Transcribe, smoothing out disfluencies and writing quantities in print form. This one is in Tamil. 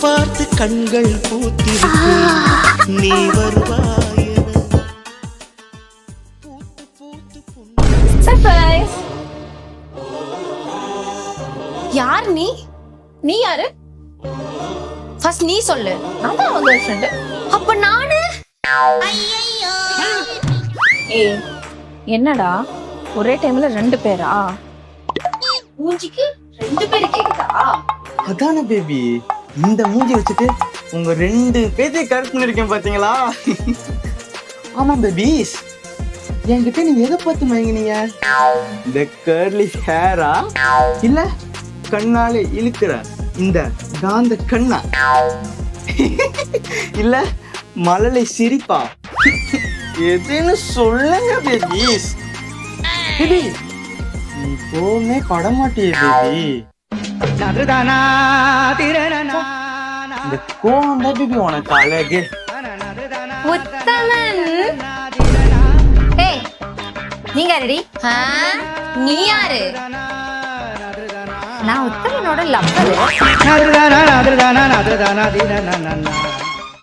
பார்த்து கண்கள் பூத்திருக்கு நீ வருவாய் பூத்து பூத்து சர்ப்ரைஸ். யார் நீ? நீ யாரு? ஃபர்ஸ்ட் நீ சொல்லு. நான் தான் அவ கேர்ள் ஃப்ரெண்ட். அப்ப நானு? ஏய் என்னடா ஒரே டைம்ல 2 பேரா? மூஞ்சிக்கு 2 பேர் கேக்குதா? அதான பேபி, இந்த மூஞ்சி வச்சுட்டு உங்க 2 பேத்தை கரெக்ட் பண்ணிருக்கேன் பாத்தீங்களா? ஆமா பேபிஸ், என்கிட்ட நீங்க எதை பார்த்து மயங்கினீங்க? இந்த கர்லி ஹேரா இல்ல கண்ணாலே இழுக்கிற இந்த காந்த கண்ணா இல்ல மழலை சிரிப்பா? எதுன்னு சொல்லுங்க பேபிஸ். பேபி நீ போமே படமாட்டியே பேபி. இந்த கோவம் தான் பேபி உனக்கு அழகு. உத்தமன். ஏய் நீங்க ரெடி? நீ யாரு? நான் உத்தமனோட லவ்வர்.